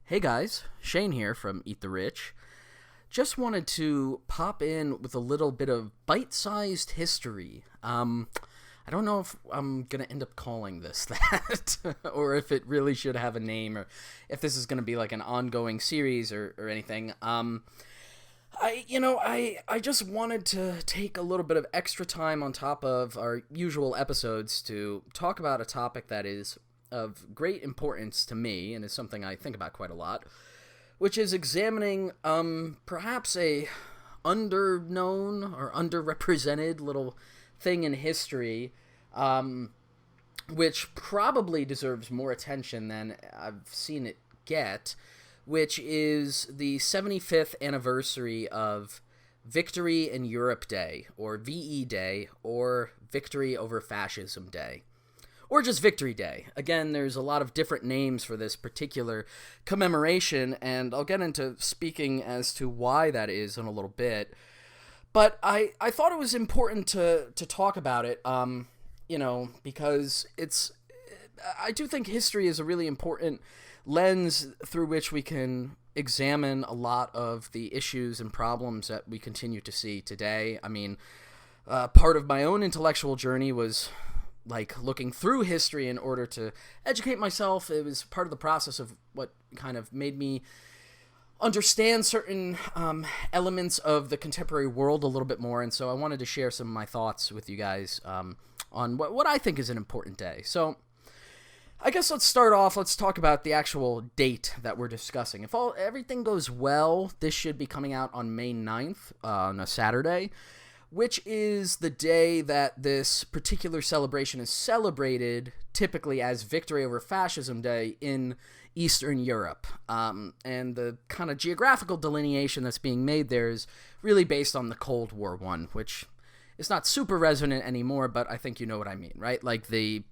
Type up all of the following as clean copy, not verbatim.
Hey guys, Shane here from Eat the Rich. Just wanted to pop in with a little bit of bite-sized history. I don't know if I'm going to end up calling this that, or if it really should have a name, or if this is going to be like an ongoing series or anything. I just wanted to take a little bit of extra time on top of our usual episodes to talk about a topic that is of great importance to me and is something I think about quite a lot, which is examining perhaps a underknown or underrepresented little thing in history, which probably deserves more attention than I've seen it get, which is the 75th anniversary of Victory in Europe Day, or VE Day, or Victory Over Fascism Day, or just Victory Day. Again, there's a lot of different names for this particular commemoration, and I'll get into speaking as to why that is in a little bit. But I thought it was important to talk about it, because I do think history is a really important lens through which we can examine a lot of the issues and problems that we continue to see today. I mean, part of my own intellectual journey was like looking through history in order to educate myself. It was part of the process of what kind of made me understand certain elements of the contemporary world a little bit more, and so I wanted to share some of my thoughts with you guys on what I think is an important day. So I guess let's start off. Let's talk about the actual date that we're discussing. If everything goes well, this should be coming out on May 9th, on a Saturday, which is the day that this particular celebration is celebrated, typically as Victory Over Fascism Day in Eastern Europe. And the kind of geographical delineation that's being made there is really based on the Cold War one, which is not super resonant anymore, but I think you know what I mean, right? Like the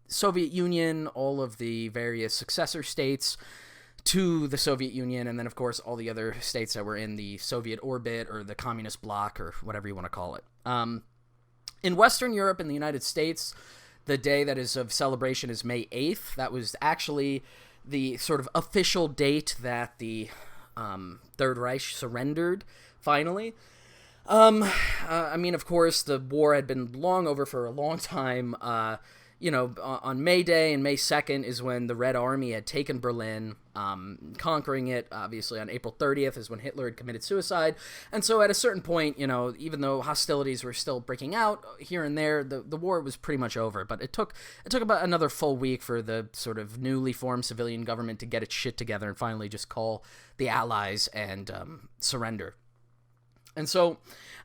Soviet Union, all of the various successor states to the Soviet Union, and then, of course, all the other states that were in the Soviet orbit or the communist bloc or whatever you want to call it. In Western Europe and the United States, the day that is of celebration is May 8th. That was actually the sort of official date that the Third Reich surrendered, finally. I mean, of course, the war had been long over for a long time. On May Day and May 2nd is when the Red Army had taken Berlin, conquering it. Obviously, on April 30th is when Hitler had committed suicide. And so at a certain point, even though hostilities were still breaking out here and there, the war was pretty much over. But it took about another full week for the sort of newly formed civilian government to get its shit together and finally just call the Allies and surrender. And so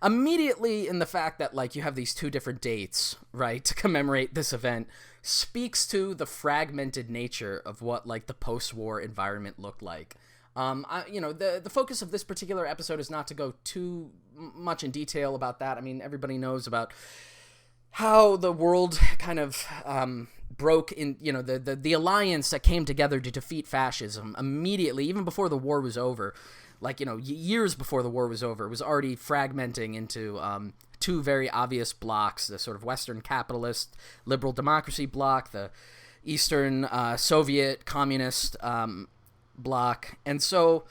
immediately in the fact that, like, you have these two different dates, right, to commemorate this event speaks to the fragmented nature of what, like, the post-war environment looked like. The focus of this particular episode is not to go too much in detail about that. I mean, everybody knows about how the world kind of broke in, the alliance that came together to defeat fascism immediately, even before the war was over. Like, years before the war was over, was already fragmenting into two very obvious blocks, the sort of Western capitalist liberal democracy bloc, the Eastern Soviet communist bloc. And so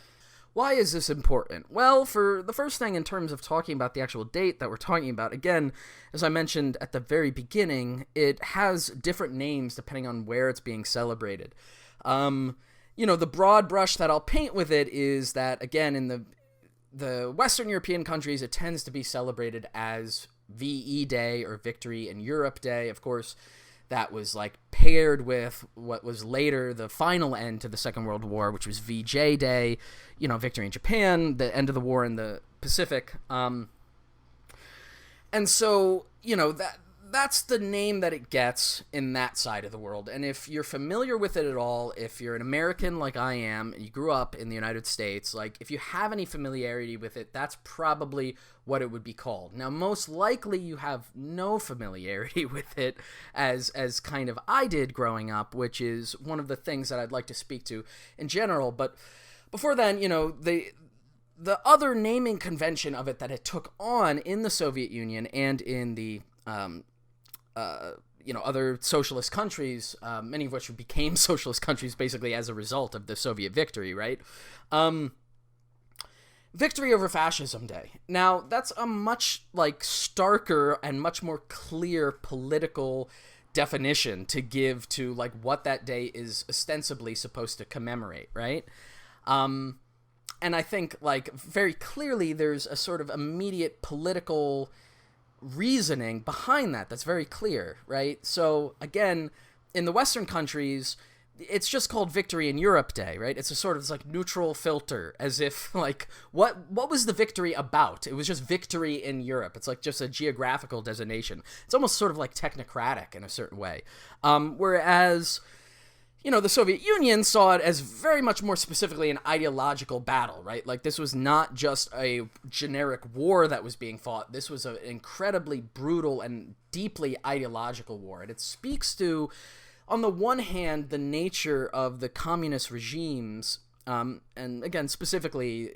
why is this important? Well, for the first thing, in terms of talking about the actual date that we're talking about, again, as I mentioned at the very beginning, it has different names depending on where it's being celebrated. The broad brush that I'll paint with it is that, again, in the Western European countries, it tends to be celebrated as VE Day or Victory in Europe Day. Of course, that was like paired with what was later the final end to the Second World War, which was VJ Day, Victory in Japan, the end of the war in the Pacific. And so, that's the name that it gets in that side of the world. And if you're familiar with it at all, if you're an American like I am, and you grew up in the United States, like, if you have any familiarity with it, that's probably what it would be called. Now, most likely you have no familiarity with it as kind of I did growing up, which is one of the things that I'd like to speak to in general. But before then, the other naming convention of it that it took on in the Soviet Union and in the other socialist countries, many of which became socialist countries basically as a result of the Soviet victory, right? Victory over Fascism Day. Now, that's a much, starker and much more clear political definition to give to, what that day is ostensibly supposed to commemorate, right? And I think, very clearly there's a sort of immediate political reasoning behind that that's very clear, right? So, again, in the Western countries, it's just called Victory in Europe Day, right? It's a sort of neutral filter, as if what was the victory about? It was just victory in Europe. It's just a geographical designation. It's almost sort of technocratic in a certain way. Whereas, the Soviet Union saw it as very much more specifically an ideological battle, right? This was not just a generic war that was being fought. This was an incredibly brutal and deeply ideological war. And it speaks to, on the one hand, the nature of the communist regimes, and again, specifically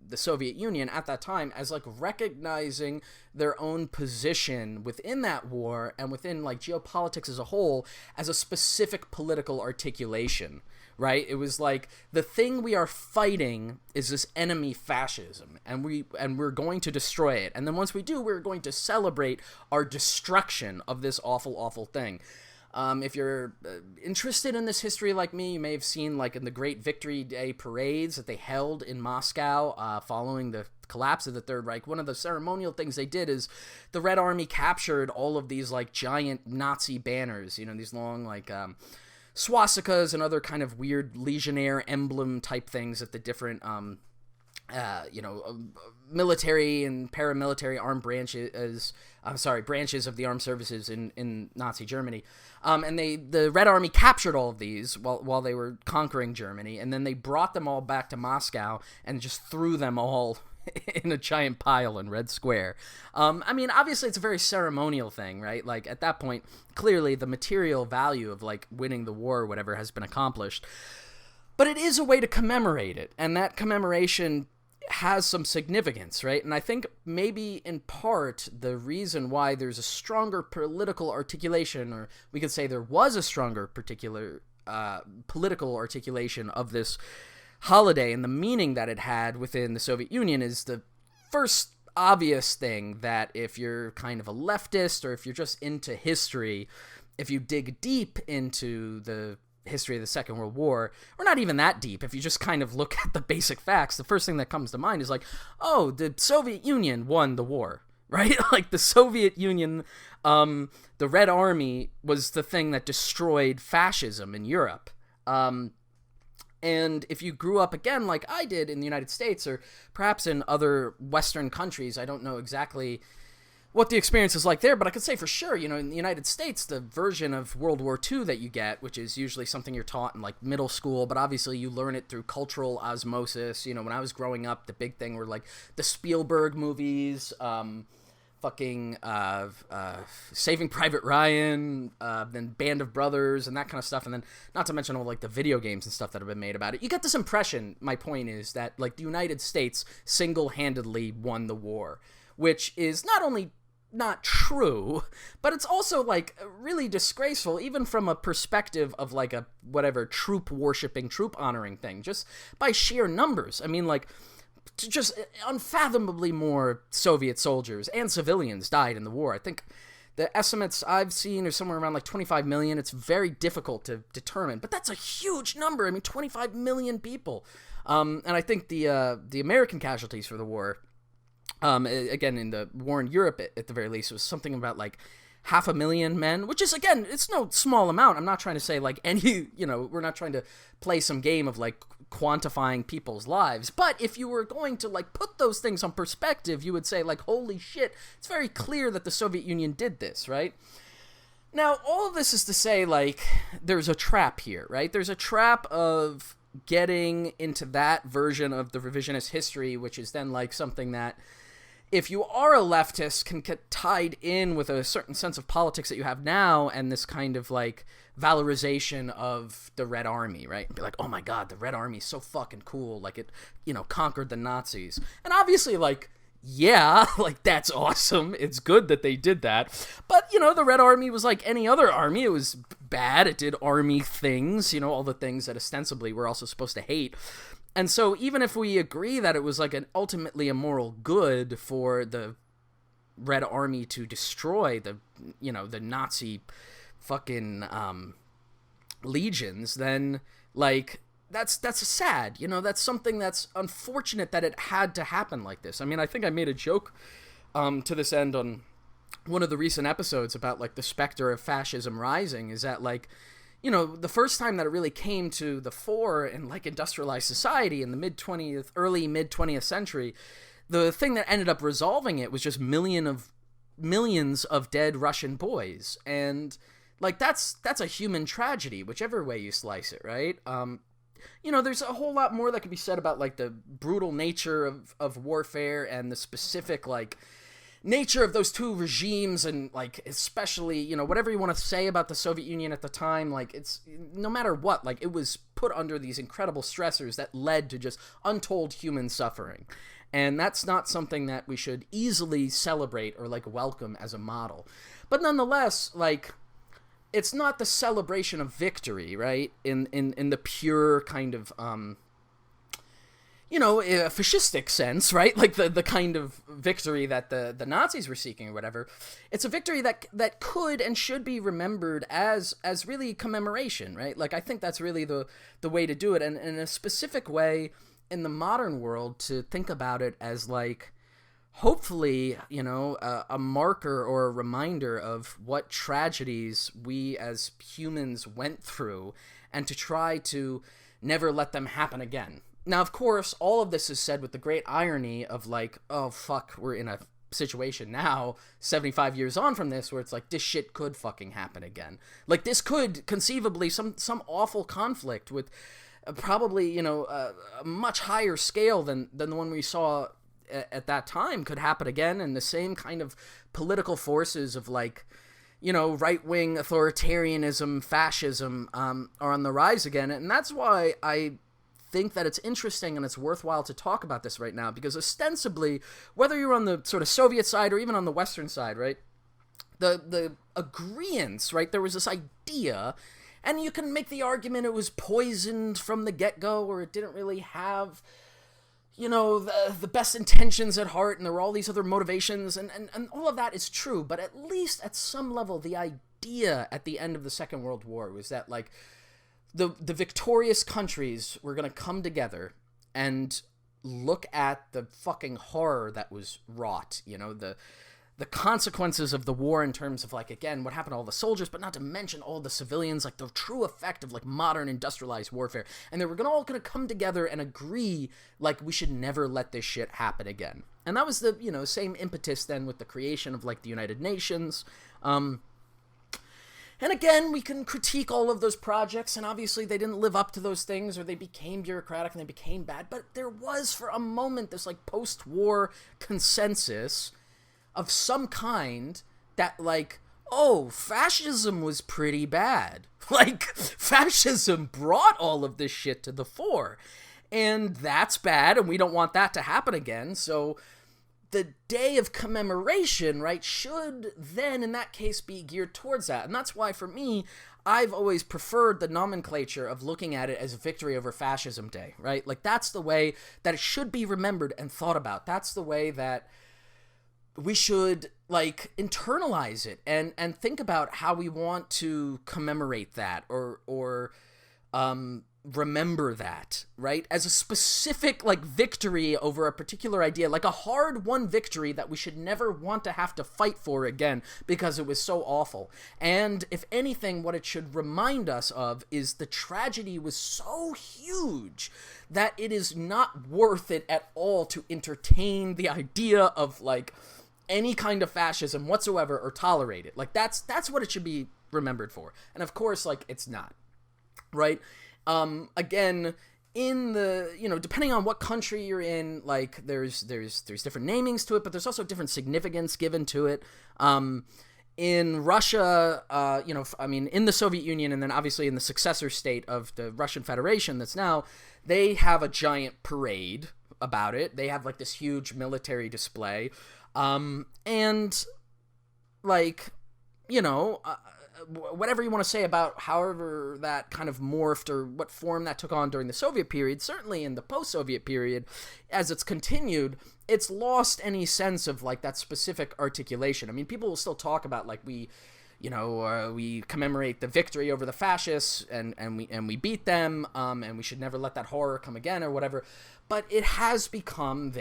the Soviet Union at that time, as recognizing their own position within that war and within geopolitics as a whole as a specific political articulation, right? It was the thing we are fighting is this enemy fascism, and we're going to destroy it. And then once we do, we're going to celebrate our destruction of this awful, awful thing. If you're interested in this history like me, you may have seen in the Great Victory Day parades that they held in Moscow following the collapse of the Third Reich. One of the ceremonial things they did is the Red Army captured all of these giant Nazi banners, these long swastikas and other kind of weird legionnaire emblem type things at the different military and paramilitary armed branches of the armed services in Nazi Germany. And the Red Army captured all of these while they were conquering Germany, and then they brought them all back to Moscow and just threw them all in a giant pile in Red Square. Obviously it's a very ceremonial thing, right? At that point, clearly the material value of winning the war or whatever has been accomplished. But it is a way to commemorate it, and that commemoration has some significance, right? And I think maybe in part the reason why there's a stronger political articulation, or we could say there was a stronger particular political articulation of this holiday and the meaning that it had within the Soviet Union, is the first obvious thing that if you're kind of a leftist or if you're just into history, if you dig deep into the history of the Second World War, or not even that deep, if you just kind of look at the basic facts, the first thing that comes to mind is the Soviet Union won the war, right? The Soviet Union, the Red Army was the thing that destroyed fascism in Europe. And if you grew up, again, like I did in the United States, or perhaps in other Western countries, I don't know exactly what the experience is like there, but I could say for sure, in the United States, the version of World War II that you get, which is usually something you're taught in middle school, but obviously you learn it through cultural osmosis. When I was growing up, the big thing were the Spielberg movies, Saving Private Ryan, then Band of Brothers and that kind of stuff, and then not to mention all the video games and stuff that have been made about it. You get this impression, my point is, that the United States single-handedly won the war, which is not only not true, but it's also really disgraceful, even from a perspective of a whatever troop worshipping, troop honoring thing, just by sheer numbers. Just unfathomably more Soviet soldiers and civilians died in the war. I think the estimates I've seen are somewhere around 25 million. It's very difficult to determine, but that's a huge number. 25 million people. And I think the American casualties for the war, again, in the war in Europe, at the very least, was something about 500,000 men, which is, again, it's no small amount. I'm not trying to say we're not trying to play some game of quantifying people's lives. But if you were going to put those things on perspective, you would say holy shit, it's very clear that the Soviet Union did this, right? Now, all of this is to say there's a trap here, right? There's a trap of getting into that version of the revisionist history, which is then something that, if you are a leftist, can get tied in with a certain sense of politics that you have now, and this kind of valorization of the Red Army, right? And be oh my god, the Red Army is so fucking cool, it conquered the Nazis. And obviously yeah, like, that's awesome. It's good that they did that. But, the Red Army was like any other army. It was bad. It did army things, all the things that ostensibly we're also supposed to hate. And so even if we agree that it was like an ultimately a moral good for the Red Army to destroy the Nazi fucking legions, then, like, that's sad. That's something that's unfortunate that it had to happen like this. I mean, I think I made a joke to this end on one of the recent episodes about, like, the specter of fascism rising, is that, like, the first time that it really came to the fore in, like, industrialized society in the early mid-20th century, the thing that ended up resolving it was just millions of dead Russian boys. And, like, that's a human tragedy, whichever way you slice it, right? There's a whole lot more that could be said about, like, the brutal nature of warfare and the specific, like, nature of those two regimes, and, like, especially, whatever you want to say about the Soviet Union at the time, like, it's, no matter what, like, it was put under these incredible stressors that led to just untold human suffering. And that's not something that we should easily celebrate or, like, welcome as a model. But nonetheless, like, it's not the celebration of victory, right? In the pure kind of, fascistic sense, right? Like the kind of victory that the Nazis were seeking or whatever. It's a victory that could and should be remembered as really commemoration, right? Like, I think that's really the way to do it. And in a specific way in the modern world, to think about it as, like, hopefully, a marker or a reminder of what tragedies we as humans went through, and to try to never let them happen again. Now, of course, all of this is said with the great irony of, like, oh, fuck, we're in a situation now, 75 years on from this, where it's like, this shit could fucking happen again. Like, this could conceivably, some awful conflict with probably, a much higher scale than the one we saw at that time could happen again, and the same kind of political forces of, like, right-wing authoritarianism, fascism, are on the rise again. And that's why I think that it's interesting and it's worthwhile to talk about this right now, because ostensibly, whether you're on the sort of Soviet side or even on the Western side, right, the agreeance, right, there was this idea, and you can make the argument it was poisoned from the get-go, or it didn't really have, the best intentions at heart, and there were all these other motivations, and all of that is true, but at least at some level, the idea at the end of the Second World War was that, like, the victorious countries were going to come together and look at the fucking horror that was wrought, the consequences of the war in terms of, like, again, what happened to all the soldiers, but not to mention all the civilians, like, the true effect of, like, modern industrialized warfare. And they were all going to come together and agree, like, we should never let this shit happen again. And that was the, same impetus then with the creation of, like, the United Nations. And again, we can critique all of those projects, and obviously they didn't live up to those things, or they became bureaucratic and they became bad. But there was, for a moment, this, like, post-war consensus of some kind that, like, oh, fascism was pretty bad. Like, fascism brought all of this shit to the fore. And that's bad, and we don't want that to happen again. So the day of commemoration, right, should then, in that case, be geared towards that. And that's why, for me, I've always preferred the nomenclature of looking at it as Victory Over Fascism Day, right? Like, that's the way that it should be remembered and thought about. That's the way that we should, like, internalize it and think about how we want to commemorate that or remember that, right? As a specific, like, victory over a particular idea, like a hard-won victory that we should never want to have to fight for again because it was so awful. And if anything, what it should remind us of is the tragedy was so huge that it is not worth it at all to entertain the idea of, like, any kind of fascism whatsoever or tolerate it. Like, that's what it should be remembered for. And of course, like, it's not, right? Again, in the, depending on what country you're in, like, there's different namings to it, but there's also different significance given to it. In Russia, in the Soviet Union, and then obviously in the successor state of the Russian Federation that's now, they have a giant parade about it. They have like this huge military display. And like, you know, whatever you want to say about however that kind of morphed or what form that took on during the Soviet period, certainly in the post-Soviet period, as it's continued, it's lost any sense of like that specific articulation. I mean, people will still talk about like we commemorate the victory over the fascists and we beat them, and we should never let that horror come again or whatever. But it has become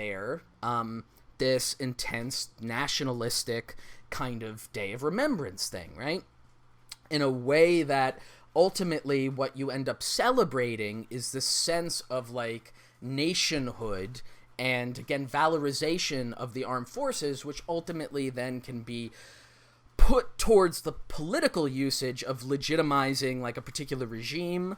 this intense nationalistic kind of Day of Remembrance thing, right? In a way that ultimately what you end up celebrating is this sense of like nationhood and, again, valorization of the armed forces, which ultimately then can be put towards the political usage of legitimizing like a particular regime.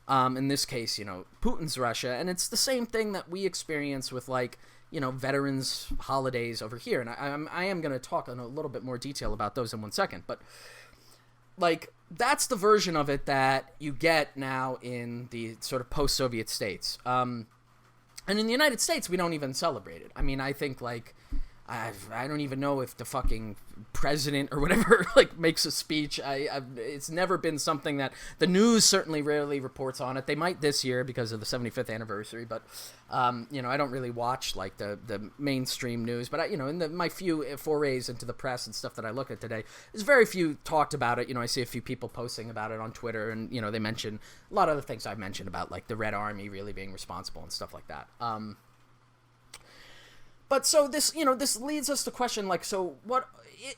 In this case, you know, Putin's Russia. And it's the same thing that we experience with like, you know, veterans holidays over here. And I am going to talk in a little bit more detail about those in 1 second. But like, that's the version of it that you get now in the sort of post-Soviet states. And in the United States, we don't even celebrate it. I mean, I think, like, I don't even know if the fucking president or whatever, like, makes a speech. It's never been something that the news certainly rarely reports on it. They might this year because of the 75th anniversary, but, you know, I don't really watch, like, the mainstream news. But, you know, in my few forays into the press and stuff that I look at today, there's very few talked about it. You know, I see a few people posting about it on Twitter, and, you know, they mention a lot of the things I've mentioned about, like, the Red Army really being responsible and stuff like that. But so this, you know, this leads us to question, like, so what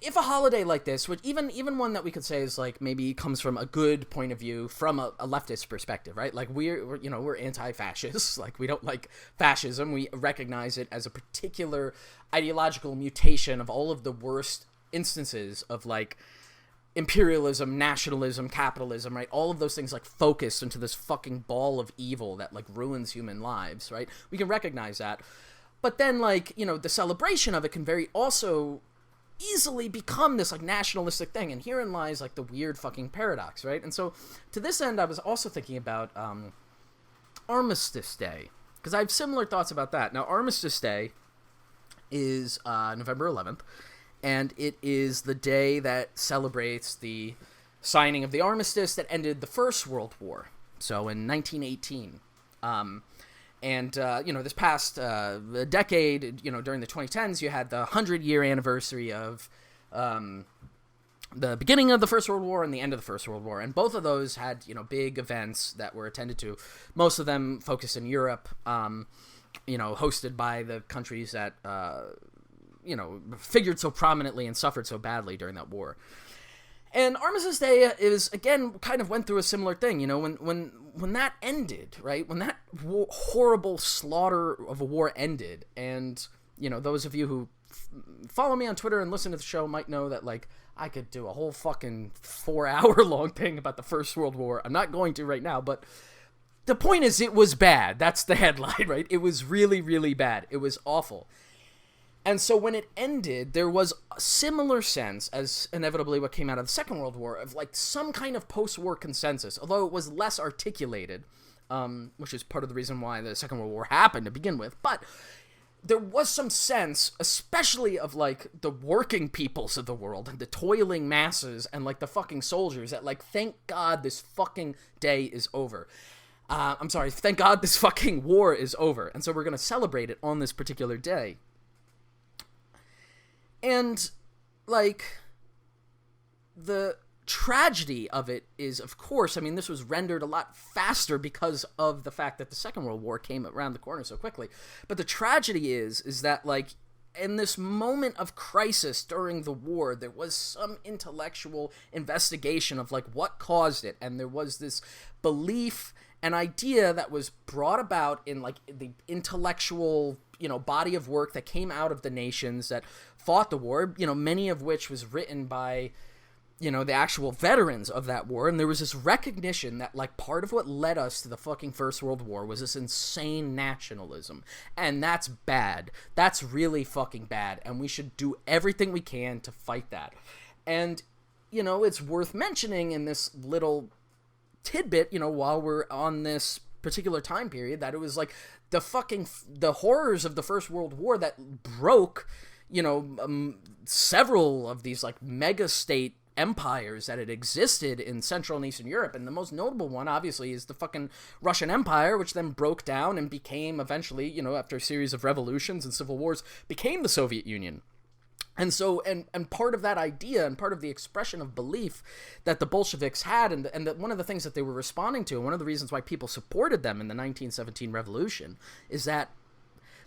if a holiday like this, which even one that we could say is like maybe comes from a good point of view from a leftist perspective, right? Like we're anti-fascists, like we don't like fascism. We recognize it as a particular ideological mutation of all of the worst instances of like imperialism, nationalism, capitalism, right? All of those things like focused into this fucking ball of evil that like ruins human lives, right? We can recognize that. But then, like, you know, the celebration of it can very also easily become this, like, nationalistic thing. And herein lies, like, the weird fucking paradox, right? And so, to this end, I was also thinking about Armistice Day. Because I have similar thoughts about that. Now, Armistice Day is November 11th. And it is the day that celebrates the signing of the armistice that ended the First World War. So, in 1918. And, you know, this past decade, you know, during the 2010s, you had the 100-year anniversary of the beginning of the First World War and the end of the First World War. And both of those had, you know, big events that were attended to, most of them focused in Europe, you know, hosted by the countries that, you know, figured so prominently and suffered so badly during that war. And Armistice Day is, again, kind of went through a similar thing, you know, when that ended, right, when that horrible slaughter of a war ended, and, you know, those of you who follow me on Twitter and listen to the show might know that, like, I could do a whole fucking 4-hour-long thing about the First World War. I'm not going to right now, but the point is it was bad. That's the headline, right? It was really, really bad. It was awful. And so when it ended, there was a similar sense as inevitably what came out of the Second World War of like some kind of post-war consensus, although it was less articulated, which is part of the reason why the Second World War happened to begin with. But there was some sense, especially of like the working peoples of the world and the toiling masses and like the fucking soldiers that like, thank God this fucking day is over. Thank God this fucking war is over. And so we're going to celebrate it on this particular day. And, like, the tragedy of it is, of course, I mean, this was rendered a lot faster because of the fact that the Second World War came around the corner so quickly. But the tragedy is that, like, in this moment of crisis during the war, there was some intellectual investigation of, like, what caused it. And there was this belief and idea that was brought about in, like, the intellectual, you know, body of work that came out of the nations that fought the war, you know, many of which was written by, you know, the actual veterans of that war. And there was this recognition that, like, part of what led us to the fucking First World War was this insane nationalism. And that's bad. That's really fucking bad. And we should do everything we can to fight that. And, you know, it's worth mentioning in this little tidbit, you know, while we're on this particular time period, that it was like the horrors of the First World War that broke, several of these like mega state empires that had existed in Central and Eastern Europe. And the most notable one, obviously, is the fucking Russian Empire, which then broke down and became eventually, after a series of revolutions and civil wars, became the Soviet Union. And so, and part of that idea and part of the expression of belief that the Bolsheviks had, and that one of the things that they were responding to, and one of the reasons why people supported them in the 1917 revolution, is that,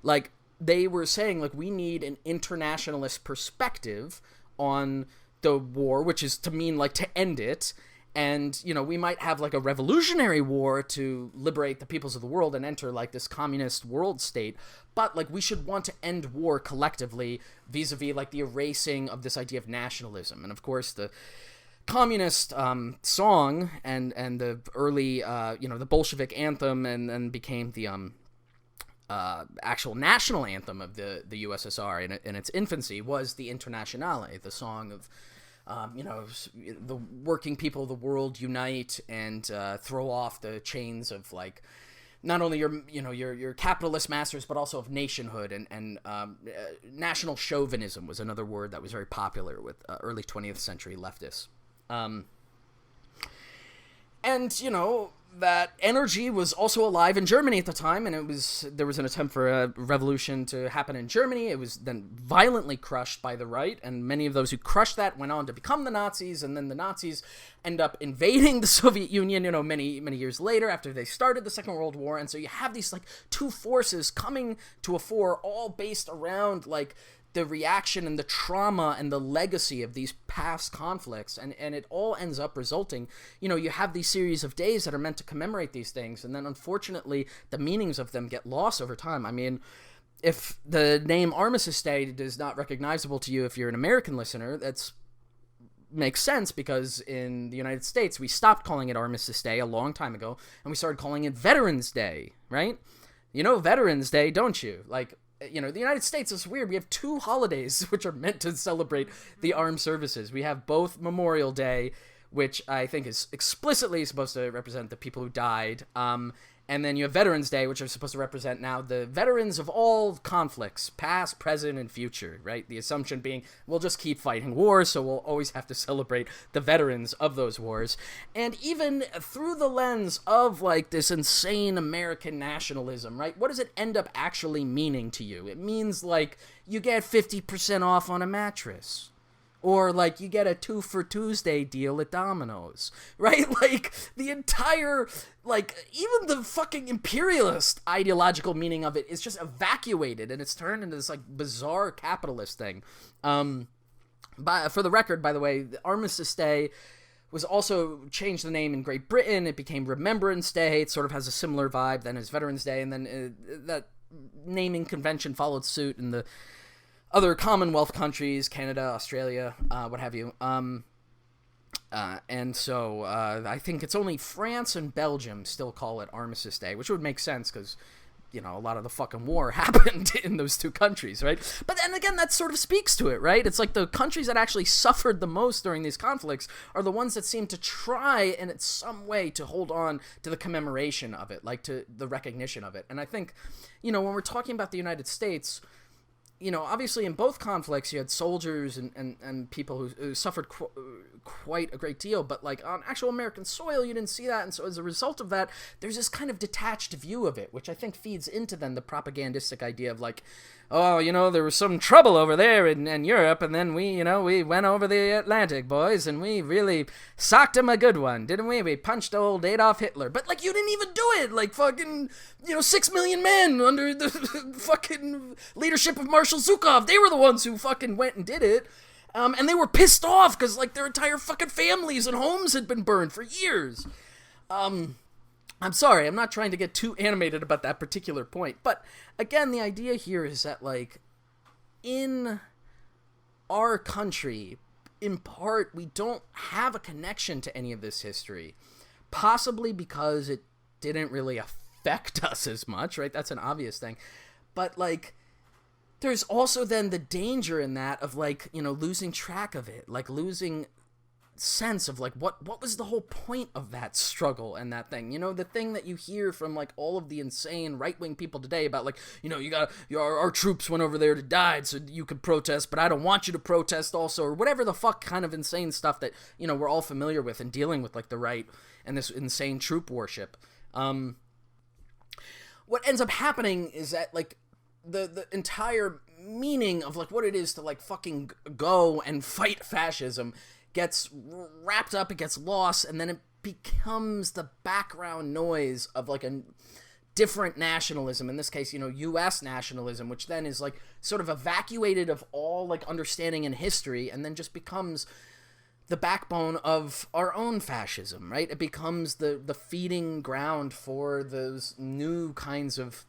like, they were saying, like, we need an internationalist perspective on the war, which is to mean, like, to end it. And, we might have, like, a revolutionary war to liberate the peoples of the world and enter, like, this communist world state. But, like, we should want to end war collectively vis-a-vis, like, the erasing of this idea of nationalism. And, of course, the communist song and the early, the Bolshevik anthem and became the actual national anthem of the USSR in its infancy was the Internationale, the song of the working people of the world unite and throw off the chains of, like, not only your capitalist masters, but also of nationhood, and national chauvinism was another word that was very popular with early 20th century leftists. And that energy was also alive in Germany at the time, and there was an attempt for a revolution to happen in Germany. It was then violently crushed by the right, and many of those who crushed that went on to become the Nazis, and then the Nazis end up invading the Soviet Union, many, many years later after they started the Second World War. And so you have these, like, two forces coming to a fore, all based around, like, the reaction and the trauma and the legacy of these past conflicts, and it all ends up resulting, you have these series of days that are meant to commemorate these things, and then unfortunately the meanings of them get lost over time. I mean, if the name Armistice Day is not recognizable to you if you're an American listener, that's makes sense, because in the United States we stopped calling it Armistice Day a long time ago, and we started calling it Veterans Day, right? Veterans Day, don't you? Like, the United States is weird. We have two holidays which are meant to celebrate the armed services. We have both Memorial Day, which I think is explicitly supposed to represent the people who died, and then you have Veterans Day, which are supposed to represent now the veterans of all conflicts, past, present, and future, right? The assumption being we'll just keep fighting wars, so we'll always have to celebrate the veterans of those wars. And even through the lens of, like, this insane American nationalism, right? What does it end up actually meaning to you? It means, like, you get 50% off on a mattress. Or, like, you get a 2 for Tuesday deal at Domino's, right? Like, the entire, like, even the fucking imperialist ideological meaning of it is just evacuated, and it's turned into this, like, bizarre capitalist thing. For the record, by the way, the Armistice Day was also changed the name in Great Britain. It became Remembrance Day. It sort of has a similar vibe then as Veterans Day, and then that naming convention followed suit in the other Commonwealth countries, Canada, Australia, what have you. And so I think it's only France and Belgium still call it Armistice Day, which would make sense because, a lot of the fucking war happened in those two countries, right? But then again, that sort of speaks to it, right? It's like the countries that actually suffered the most during these conflicts are the ones that seem to try in some way to hold on to the commemoration of it, like to the recognition of it. And I think, when we're talking about the United States, obviously in both conflicts you had soldiers and people who suffered quite a great deal, but, like, on actual American soil you didn't see that, and so as a result of that there's this kind of detached view of it, which I think feeds into then the propagandistic idea of, like, oh, there was some trouble over there in Europe, and then we went over the Atlantic, boys, and we really socked him a good one, didn't we? We punched old Adolf Hitler. But, like, you didn't even do it. Like, fucking, 6 million men under the fucking leadership of Marshal Zhukov, they were the ones who fucking went and did it. And they were pissed off because, like, their entire fucking families and homes had been burned for years. I'm sorry, I'm not trying to get too animated about that particular point, but again, the idea here is that, like, in our country, in part, we don't have a connection to any of this history, possibly because it didn't really affect us as much, right? That's an obvious thing, but, like, there's also then the danger in that of, like, losing track of it, like losing sense of like what was the whole point of that struggle and that thing. You know, the thing that you hear from like all of the insane right-wing people today about like, you know, our troops went over there to die so you could protest, but I don't want you to protest also, or whatever the fuck kind of insane stuff that, you know, we're all familiar with and dealing with, like the right and this insane troop worship. What ends up happening is that like the entire meaning of like what it is to like fucking go and fight fascism gets wrapped up, it gets lost, and then it becomes the background noise of like a different nationalism, in this case, you know, U.S. nationalism, which then is like sort of evacuated of all like understanding and history, and then just becomes the backbone of our own fascism, right? It becomes the feeding ground for those new kinds of,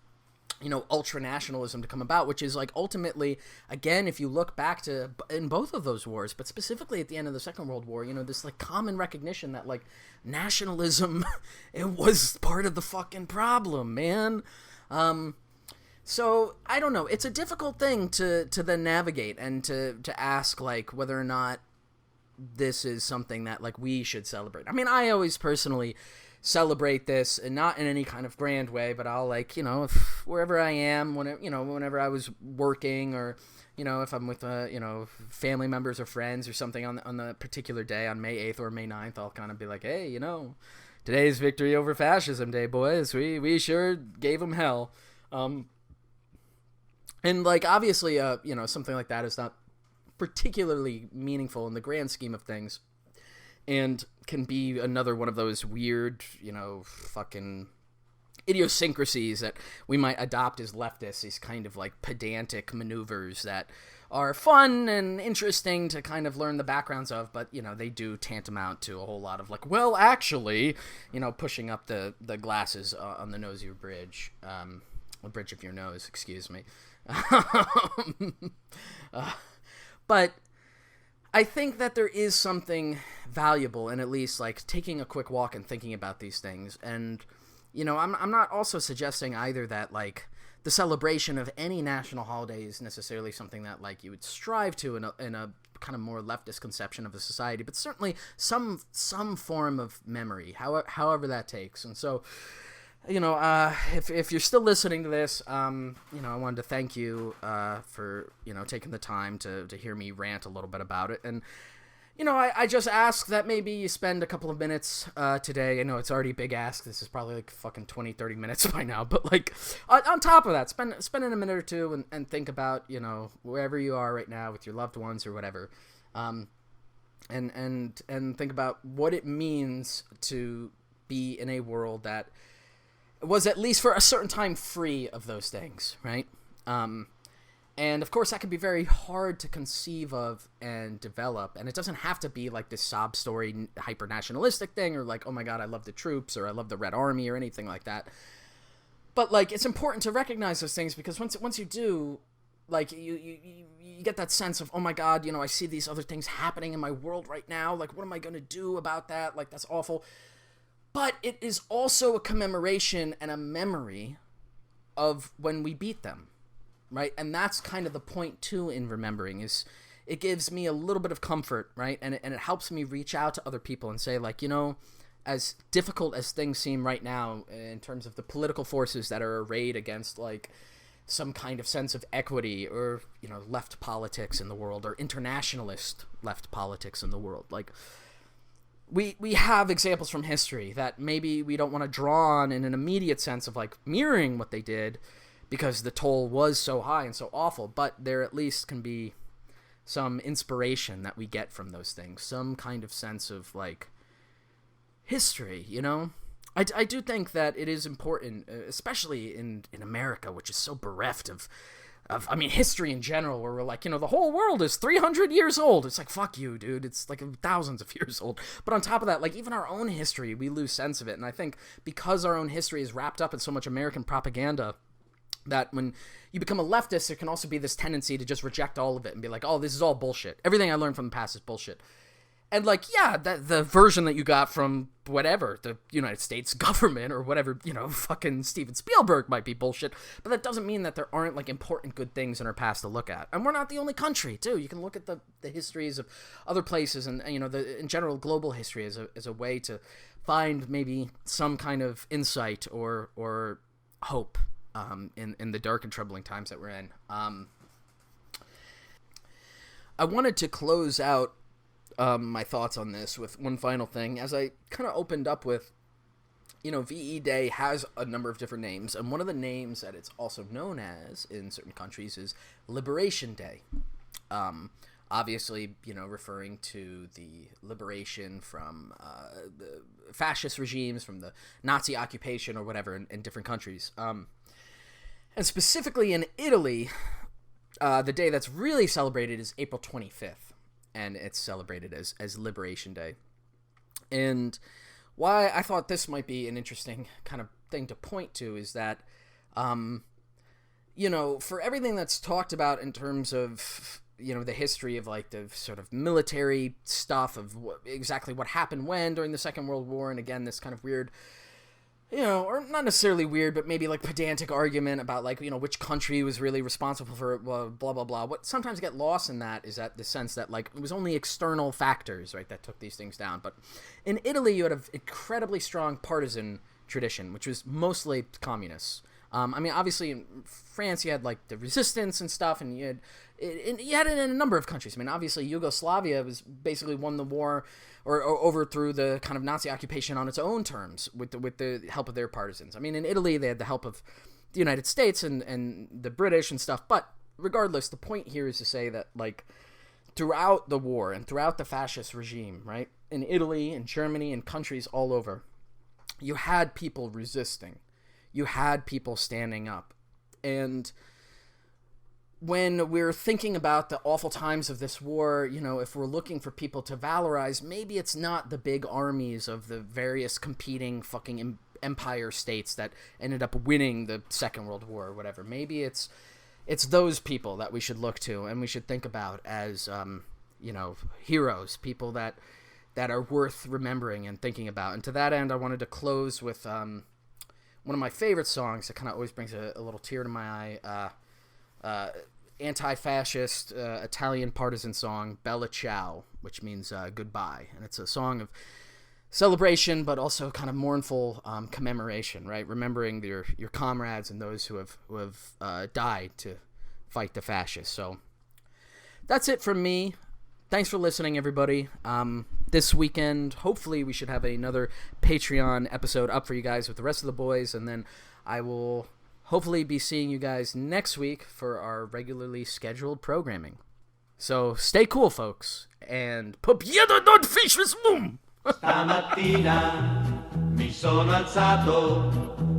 you know, ultra-nationalism to come about, which is like ultimately, again, if you look back to in both of those wars, but specifically at the end of the Second World War, you know, this like common recognition that like nationalism, it was part of the fucking problem, man. So I don't know, it's a difficult thing to then navigate and to ask like whether or not this is something that like we should celebrate. I mean, I always personally celebrate this, and not in any kind of grand way, but I'll like, you know, if wherever I am, whenever I was working, or, you know, if I'm with you know, family members or friends or something on the particular day on May 8th or May 9th, I'll kind of be like, hey, you know, today's Victory Over Fascism Day, boys. We sure gave them hell. And like obviously you know, something like that is not particularly meaningful in the grand scheme of things, and can be another one of those weird, you know, fucking idiosyncrasies that we might adopt as leftists, these kind of like pedantic maneuvers that are fun and interesting to kind of learn the backgrounds of, but, you know, they do tantamount to a whole lot of like, well, actually, you know, pushing up the glasses on the nose of your bridge, the bridge of your nose, excuse me. But I think that there is something valuable in at least like taking a quick walk and thinking about these things. And, you know, I'm not also suggesting either that like the celebration of any national holiday is necessarily something that like you would strive to in a kind of more leftist conception of a society, but certainly some form of memory, however that takes. And so, you know, if you're still listening to this, you know, I wanted to thank you for, you know, taking the time to hear me rant a little bit about it. And, you know, I just ask that maybe you spend a couple of minutes today. I know it's already a big ask. This is probably like fucking 20-30 minutes by now. But, like, on top of that, spend a minute or two and think about, you know, wherever you are right now with your loved ones or whatever. And think about what it means to be in a world that was at least for a certain time free of those things, right? And of course that can be very hard to conceive of and develop, and it doesn't have to be like this sob story hyper nationalistic thing, or like, oh my god, I love the troops, or I love the Red Army, or anything like that. But like, it's important to recognize those things, because once you do, like, you get that sense of, oh my god, you know, I see these other things happening in my world right now, like, what am I gonna do about that? Like, that's awful. But it is also a commemoration and a memory of when we beat them, right? And that's kind of the point, too, in remembering, is it gives me a little bit of comfort, right? And it helps me reach out to other people and say, like, you know, as difficult as things seem right now in terms of the political forces that are arrayed against, like, some kind of sense of equity, or, you know, left politics in the world, or internationalist left politics in the world, like, we have examples from history that maybe we don't want to draw on in an immediate sense of like mirroring what they did, because the toll was so high and so awful, but there at least can be some inspiration that we get from those things, some kind of sense of like history, you know? I do think that it is important, especially in America, which is so bereft of I mean, history in general, where we're like, you know, the whole world is 300 years old. It's like, fuck you, dude. It's like thousands of years old. But on top of that, like, even our own history, we lose sense of it. And I think because our own history is wrapped up in so much American propaganda, that when you become a leftist, there can also be this tendency to just reject all of it and be like, oh, this is all bullshit. Everything I learned from the past is bullshit. And, like, yeah, the version that you got from whatever, the United States government or whatever, fucking Steven Spielberg might be bullshit. But that doesn't mean that there aren't, like, important good things in our past to look at. And we're not the only country, too. You can look at the histories of other places and in general, global history as a way to find maybe some kind of insight or hope in the dark and troubling times that we're in. I wanted to close out my thoughts on this with one final thing. As I kind of opened up with, VE Day has a number of different names, and one of the names that it's also known as in certain countries is Liberation Day. Obviously, referring to the liberation from the fascist regimes, from the Nazi occupation or whatever in different countries. And specifically in Italy, the day that's really celebrated is April 25th. And it's celebrated as Liberation Day. And why I thought this might be an interesting kind of thing to point to is that, for everything that's talked about in terms of, the history of, like, the sort of military stuff of exactly what happened when during the Second World War, and again, this kind of weird, or not necessarily weird, but maybe like pedantic argument about, like, which country was really responsible for blah, blah, blah. What sometimes get lost in that is that the sense that, like, it was only external factors, right, that took these things down. But in Italy, you had an incredibly strong partisan tradition, which was mostly communists. Obviously in France, you had, like, the resistance and stuff, and you had it in a number of countries. Obviously Yugoslavia was basically won the war or overthrew the kind of Nazi occupation on its own terms with the help of their partisans. In Italy, they had the help of the United States and the British and stuff. But regardless, the point here is to say that, like, throughout the war and throughout the fascist regime, right, in Italy and Germany and countries all over, you had people resisting. You had people standing up. And when we're thinking about the awful times of this war, if we're looking for people to valorize, maybe it's not the big armies of the various competing fucking empire states that ended up winning the Second World War or whatever. Maybe it's those people that we should look to and we should think about as, heroes, people that are worth remembering and thinking about. And to that end, I wanted to close with one of my favorite songs that kind of always brings a little tear to my eye. Anti-fascist Italian partisan song Bella Ciao, which means goodbye, and it's a song of celebration but also kind of mournful commemoration, right, remembering your comrades and those who have died to fight the fascists. So that's it from me. Thanks for listening, everybody. This weekend, hopefully we should have another Patreon episode up for you guys with the rest of the boys, and then I will hopefully be seeing you guys next week for our regularly scheduled programming. So stay cool, folks, and Popieda non fascism! Stamattina mi sono alzato,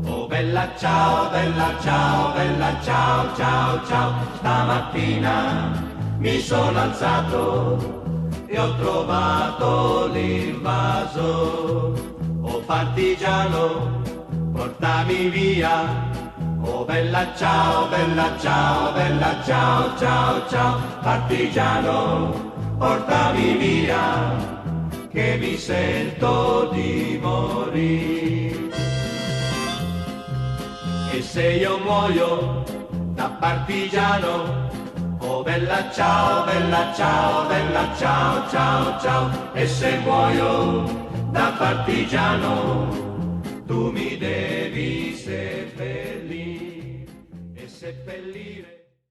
oh bella ciao, bella ciao, bella ciao, ciao, ciao. Stamattina mi sono alzato e ho trovato l'invaso. Oh partigiano, portami via. Oh bella ciao, bella ciao, bella ciao, ciao, ciao. Partigiano, portami via, che mi sento di morire. E se io muoio da partigiano, oh bella ciao, bella ciao, bella ciao, ciao, ciao. E se muoio da partigiano, tu mi devi